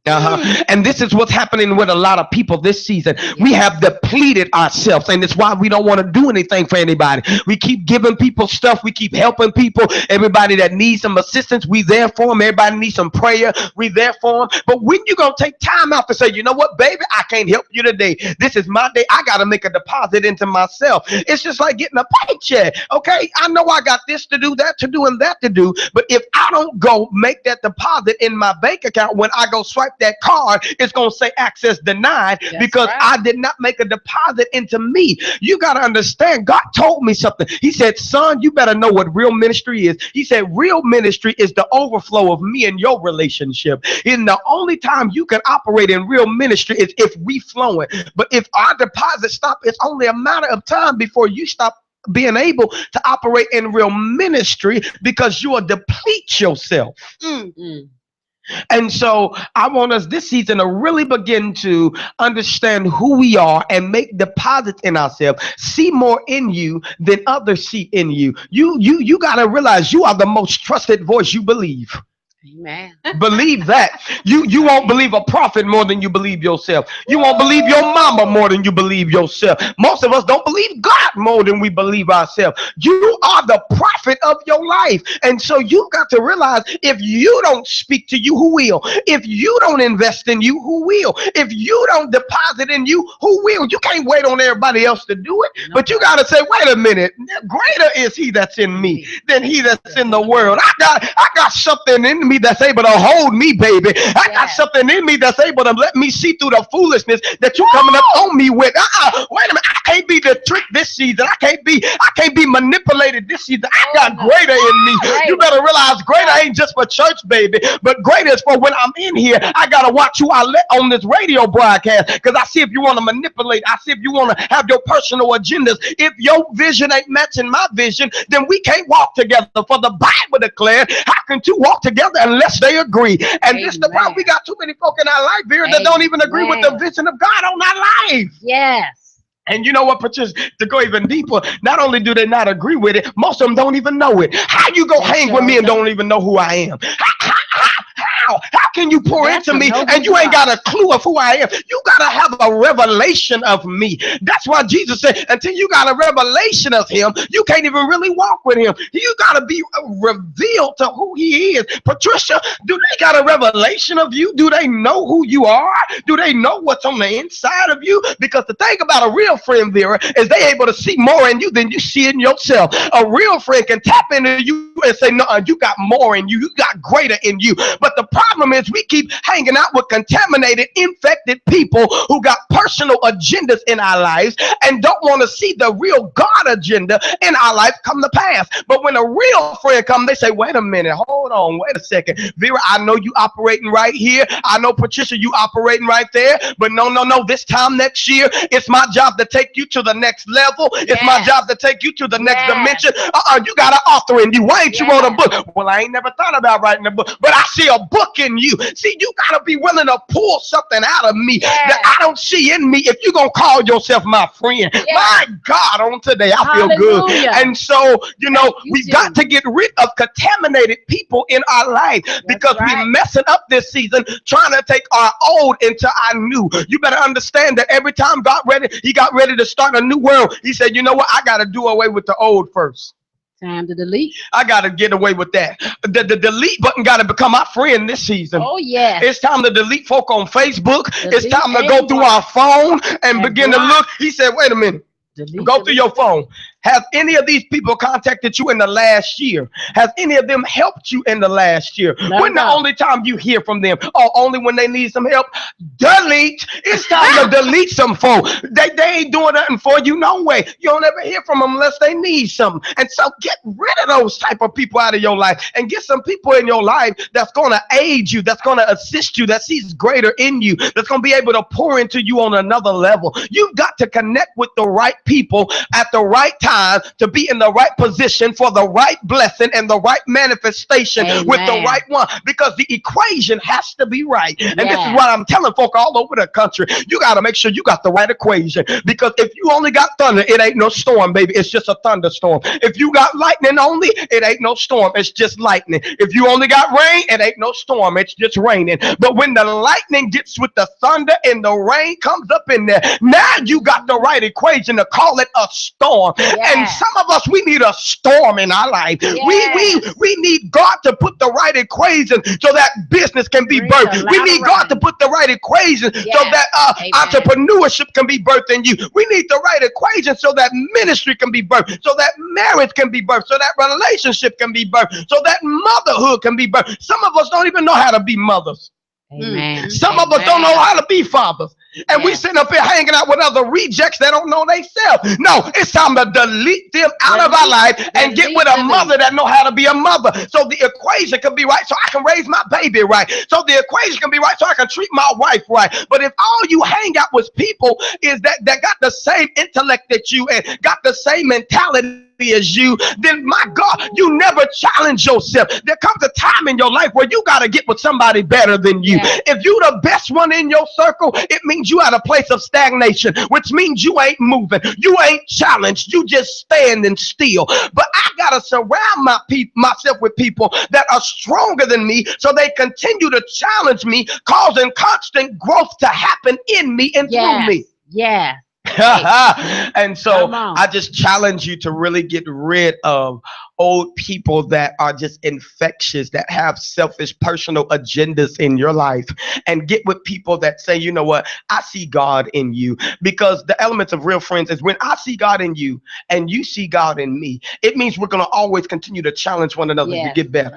C: And this is what's happening with a lot of people this season. We have depleted ourselves, and it's why we don't want to do anything for anybody. We keep giving people stuff. We keep helping people. Everybody that needs some assistance, we there for them. Everybody needs some prayer, we there for them. But when you gonna take time out to say, you know what, baby, I can't help you today. This is my day. I gotta make a deposit into myself. It's just like getting a paycheck. Okay, I know I got this to do, that to do, and that to do. But if I don't go make that deposit in my bank account, when I go swipe that card, it's going to say access denied, because I did not make a deposit into me. You got to understand, God told me something. He said, son, you better know what real ministry is. He said, real ministry is the overflow of me and your relationship. And the only time you can operate in real ministry is if we flowing. But if our deposit stop, it's only a matter of time before you stop being able to operate in real ministry, because you will deplete yourself. And so I want us this season to really begin to understand who we are and make deposits in ourselves. See more in you than others see in you. You got to realize you are the most trusted voice you believe.
B: Amen.
C: Believe that. You won't believe a prophet more than you believe yourself. You won't believe your mama more than you believe yourself. Most of us don't believe God more than we believe ourselves. You are the prophet of your life. And so you got to realize, if you don't speak to you, who will? If you don't invest in you, who will? If you don't deposit in you, who will? You can't wait on everybody else to do it. But you got to say, wait a minute, greater is he that's in me than he that's in the world. I got something in me that's able to hold me, baby. I got something in me that's able to let me see through the foolishness that you coming up on me with. Wait a minute, I can't be the trick this season. I can't be manipulated this season. I got greater in me. You better realize greater ain't just for church, baby, but greater is for when I'm in here. I gotta watch who I let on this radio broadcast, because I see if you want to manipulate. I see if you want to have your personal agendas. If your vision ain't matching my vision, then we can't walk together. For the Bible declared, how can two walk together unless they agree? And this is the problem. We got too many folk in our life here that don't even agree with the vision of God on our life.
B: Yes.
C: And you know what, Patricia, to go even deeper, not only do they not agree with it, most of them don't even know it. How you go hang with me and don't even know who I am? How can you pour into me and you ain't got a clue of who I am? You got to have a revelation of me. That's why Jesus said, until you got a revelation of him, you can't even really walk with him. You got to be revealed to who he is. Patricia, do they got a revelation of you? Do they know who you are? Do they know what's on the inside of you? Because the thing about a real friend, Vera, is they able to see more in you than you see in yourself. A real friend can tap into you and say, no, you got more in you. You got greater in you. But the problem is we keep hanging out with contaminated, infected people who got personal agendas in our lives and don't want to see the real God agenda in our life come to pass. But when a real friend comes, they say, wait a minute, hold on, wait a second. Vera, I know you operating right here. I know, Patricia, you operating right there. But no, this time next year, it's my job to take you to the next level. It's my job to take you to the next dimension. You got an author in you. Why ain't you wrote a book? Well, I ain't never thought about writing a book, but I see a book in you. See, you got to be willing to pull something out of me that I don't see in me if you're going to call yourself my friend. My God, on today, I feel good. And so, you know, we got to get rid of contaminated people in our life because we're messing up this season trying to take our old into our new. You better understand that every time he got ready to start a new world, he said, you know what? I got to do away with the old first.
B: Time to delete.
C: I got to get away with that. The delete button got to become my friend this season.
B: Oh, yeah.
C: It's time to delete folk on Facebook. It's time to go through our phone and begin to look. He said, wait a minute. Go through your phone. Have any of these people contacted you in the last year? Has any of them helped you in the last year? When the only time you hear from them? Oh, only when they need some help? Delete. It's time to delete some folk. They ain't doing nothing for you no way. You don't ever hear from them unless they need something. And so get rid of those type of people out of your life and get some people in your life that's going to aid you, that's going to assist you, that sees greater in you, that's going to be able to pour into you on another level. You've got to connect with the right people at the right time to be in the right position for the right blessing and the right manifestation with the right one, because the equation has to be right. And this is what I'm telling folk all over the country. You got to make sure you got the right equation, because if you only got thunder, it ain't no storm, baby. It's just a thunderstorm. If you got lightning only, it ain't no storm. It's just lightning. If you only got rain, it ain't no storm. It's just raining. But when the lightning gets with the thunder and the rain comes up in there, now you got the right equation to call it a storm. And some of us, we need a storm in our life. We need God to put the right equation so that business can be birthed. We need God to put the right equation so that entrepreneurship can be birthed in you. We need the right equation so that ministry can be birthed, so that marriage can be birthed, so that relationship can be birthed, so that motherhood can be birthed. Some of us don't even know how to be mothers.
B: Amen.
C: Some of us don't know how to be fathers. And we sitting up here hanging out with other rejects that don't know themselves. No, it's time to delete them out of our life and get with a mother that know how to be a mother. So the equation can be right so I can raise my baby right. So the equation can be right so I can treat my wife right. But if all you hang out with people is that got the same intellect that you and got the same mentality as you, then my God, you never challenge yourself. There comes a time in your life where you got to get with somebody better than you. If you the best one in your circle, it means you at a place of stagnation, which means you ain't moving, you ain't challenged, you just standing still. But I gotta surround myself with people that are stronger than me, so they continue to challenge me, causing constant growth to happen in me and through me. And so I just challenge you to really get rid of old people that are just infectious, that have selfish personal agendas in your life, and get with people that say, you know what, I see God in you. Because the elements of real friends is when I see God in you and you see God in me, it means we're going to always continue to challenge one another to get better.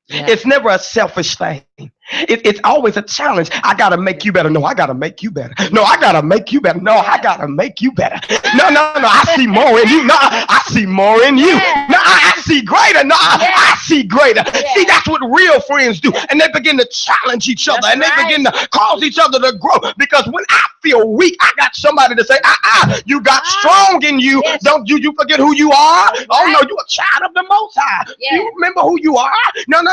C: It's never a selfish thing. It's always a challenge. I gotta make you better. No, I gotta make you better. No, I gotta make you better. No, I gotta make you better. No, I see more in you. No, I see more in you. No, I see greater. No, I see greater. See, that's what real friends do. And they begin to challenge each other, and they begin to cause each other to grow. Because when I feel weak, I got somebody to say, you got strong in you. Don't you forget who you are? Oh no, you a child of the Most High. You remember who you are? No.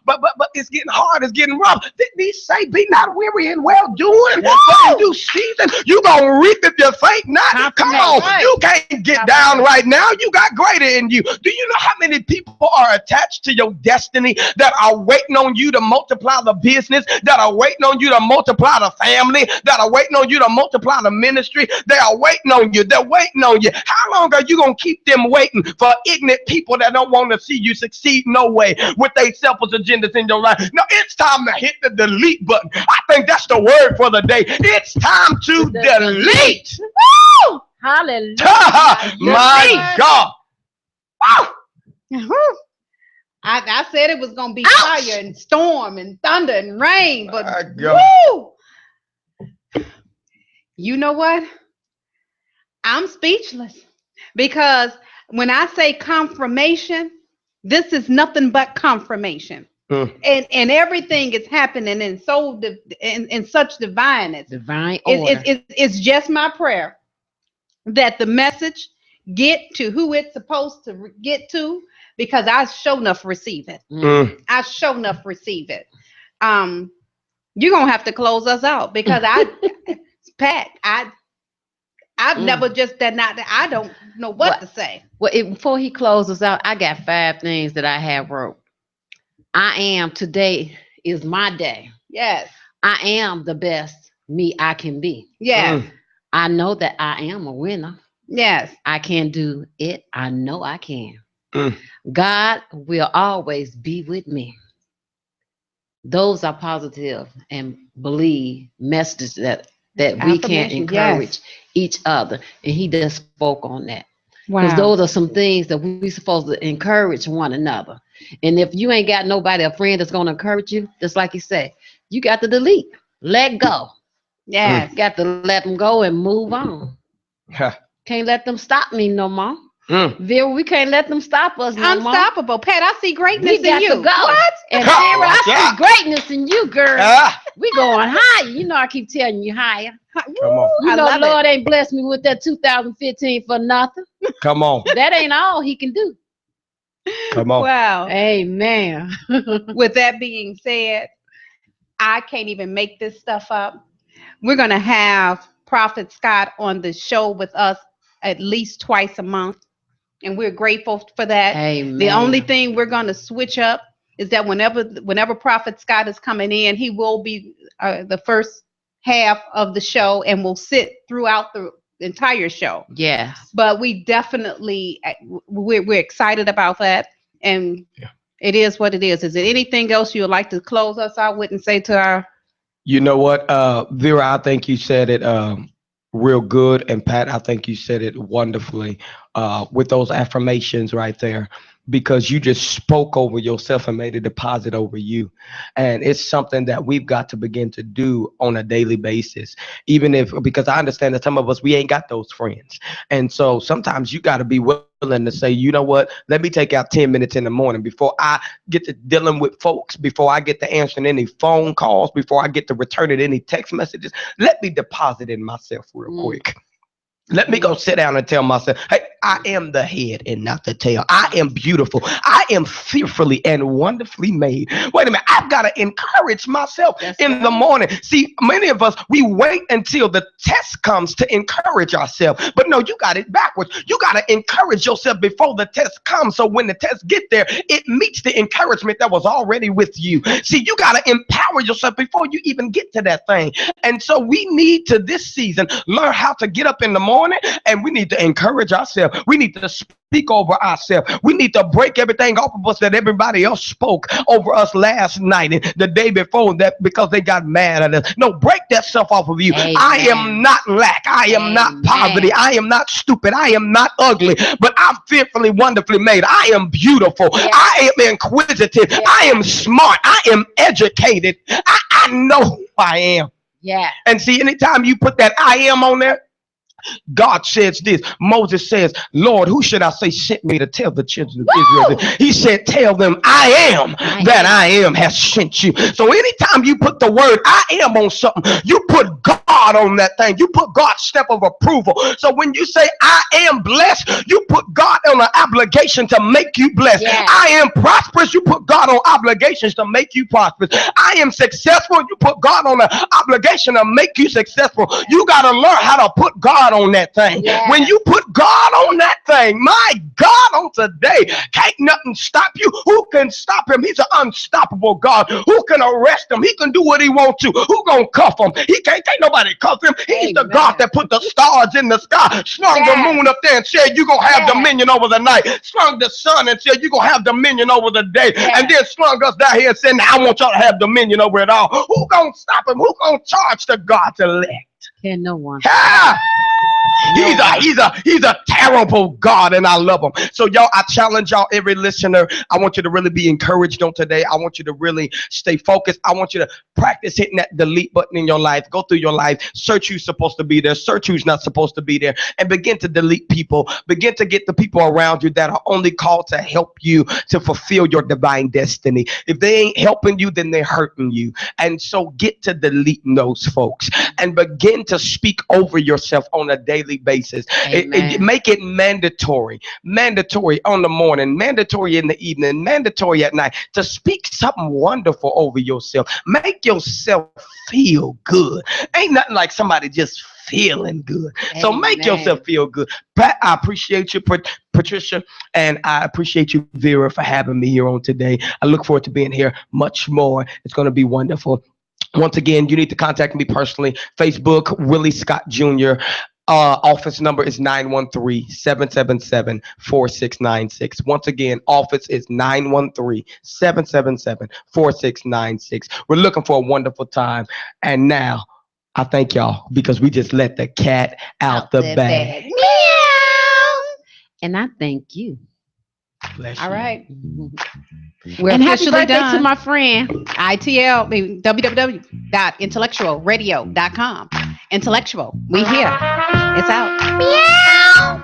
C: But it's getting hard. It's getting rough. These say, be not weary in well doing. But in due season, you gonna reap if you faint not. Come on, you can't get down right now. You got greater in you. Do you know how many people are attached to your destiny that are waiting on you to multiply the business, that are waiting on you to multiply the family, that are waiting on you to multiply the ministry? They are waiting on you. They're waiting on you. How long are you gonna keep them waiting for ignorant people that don't want to see you succeed no way with their selfish agendas in your life? No, it's time to hit the delete button. I think that's the word for the day. It's time to delete.
B: Woo! Hallelujah.
C: My God. Wow.
A: I said it was gonna be
B: Ouch!
A: fire and storm and thunder and rain, but
C: My God.
A: woo! You know what? I'm speechless because when I say confirmation, this is nothing but confirmation.
C: Mm.
A: And everything is happening in in such divineness.
B: Divine order.
A: It's just my prayer that the message get to who it's supposed to get to, because I sure enough receive it.
C: Mm.
A: I sure enough receive it. You're gonna have to close us out because Pat, I've never just done not. I don't know what to say.
B: Well, before he closes out, I got 5 things that I have wrote. I am, today is my day.
A: Yes,
B: I am the best me I can be.
A: yes,
B: I know that I am a winner.
A: yes.
B: I can do it. I know I can.
C: Mm.
B: God will always be with me. Those are positive and believe messages that we can
A: Affirmation,
B: encourage
A: yes.
B: each other. And he just spoke on that. Because
A: Wow.
B: those are some things that we supposed to encourage one another. And if you ain't got nobody, a friend that's going to encourage you, just like you said, you got to delete, let go.
A: Yes.
B: Got to let them go and move on.
C: Ha.
B: Can't let them stop me no more.
C: Mm.
B: Vera, we can't let them stop us no more.
A: Unstoppable. Pat, I see greatness
B: We
A: in
B: got
A: you.
B: to go.
A: What?
B: And
C: Come
B: Vera, I
C: on.
B: see greatness in you, girl.
C: Ah,
B: We going higher. You know I keep telling you higher.
C: come on.
B: You
A: I
B: know
A: love
B: Lord ain't blessed me with that 2015 for nothing.
C: Come on.
B: That ain't all he can do.
C: Come on.
A: Wow.
B: Amen.
A: With that being said, I can't even make this stuff up. We're going to have Prophet Scott on the show with us at least twice a month. And we're grateful for that.
B: Amen.
A: The only thing we're going to switch up is that whenever Prophet Scott is coming in, he will be the first half of the show and will sit throughout the entire show.
B: Yes.
A: But we definitely, we're excited about that. And it is what it is. Is there anything else you would like to close us out with and say to our...
C: You know what, Vera, I think you said it real good. And Pat, I think you said it wonderfully with those affirmations right there, because you just spoke over yourself and made a deposit over you. And it's something that we've got to begin to do on a daily basis, because I understand that some of us, we ain't got those friends. And so sometimes you got to be willing to say, you know what, let me take out 10 minutes in the morning before I get to dealing with folks, before I get to answering any phone calls, before I get to returning any text messages. Let me deposit in myself real quick. Let me go sit down and tell myself, hey, I am the head and not the tail. I am beautiful. I am fearfully and wonderfully made. Wait a minute. I've got to encourage myself in the morning. See, many of us, we wait until the test comes to encourage ourselves. But no, you got it backwards. You got to encourage yourself before the test comes. So when the test get there, it meets the encouragement that was already with you. See, you got to empower yourself before you even get to that thing. And so we need to, this season, learn how to get up in the morning, and we need to encourage ourselves. We need to speak over ourselves. We need to break everything off of us that everybody else spoke over us last night and the day before that, because they got mad at us. No, break that stuff off of you.
B: Amen.
C: I am not lack. I am not poverty. I am not stupid. I am not ugly, but I'm fearfully, wonderfully made. I am beautiful. I am inquisitive. I am smart. I am educated. I know who I am.
B: Yeah.
C: And see, anytime you put that I am on there, God says this. Moses says, Lord, who should I say sent me to tell the children of Israel? He said, tell them I am that I am has sent you. So anytime you put the word I am on something, you put God on that thing. You put God's stamp of approval. So when you say I am blessed, you put God on an obligation to make you blessed.
B: Yeah.
C: I am prosperous. You put God on obligations to make you prosperous. I am successful. You put God on an obligation to make you successful. You got to learn how to put God on that thing.
B: Yeah.
C: When you put God on that thing, my God, on today, can't nothing stop you. Who can stop him? He's an unstoppable God. Who can arrest him? He can do what he wants to. Who gonna cuff him? He can't nobody cuff him. He's the God that put the stars in the sky, slung the moon up there and said you're gonna have dominion over the night, slung the sun and said you're gonna have dominion over the day, and then slung us down here and said, now I want y'all to have dominion over it all. Who gonna stop him? Who gonna charge the God's elect?
B: Can no one.
C: Ah! He's a terrible God, and I love him. So y'all, I challenge y'all, every listener. I want you to really be encouraged on today. I want you to really stay focused. I want you to practice hitting that delete button in your life. Go through your life, search who's supposed to be there, search who's not supposed to be there, and begin to delete people. Begin to get the people around you that are only called to help you to fulfill your divine destiny. If they ain't helping you, then they're hurting you. And so get to deleting those folks and begin to speak over yourself on a daily basis. Make it mandatory on the morning, mandatory in the evening, mandatory at night, to speak something wonderful over yourself. Make yourself feel good. Ain't nothing like somebody just feeling good. So make yourself feel good. Pat, I appreciate you, Patricia, and I appreciate you, Vera, for having me here on today. I look forward to being here much more. It's going to be wonderful. Once again, you need to contact me personally. Facebook, Willie Scott Jr. Office number is 913-777-4696. Once again, office is 913-777-4696. We're looking for a wonderful time. And now, I thank y'all because we just let the cat out the bag.
B: Meow. And I thank you.
C: Bless
A: All
C: you.
A: right.
B: Mm-hmm.
A: We're
B: And happy
A: officially
B: birthday
A: done.
B: to my friend.
A: www.intellectualradio.com. Intellectual. We here. It's out.
B: Meow.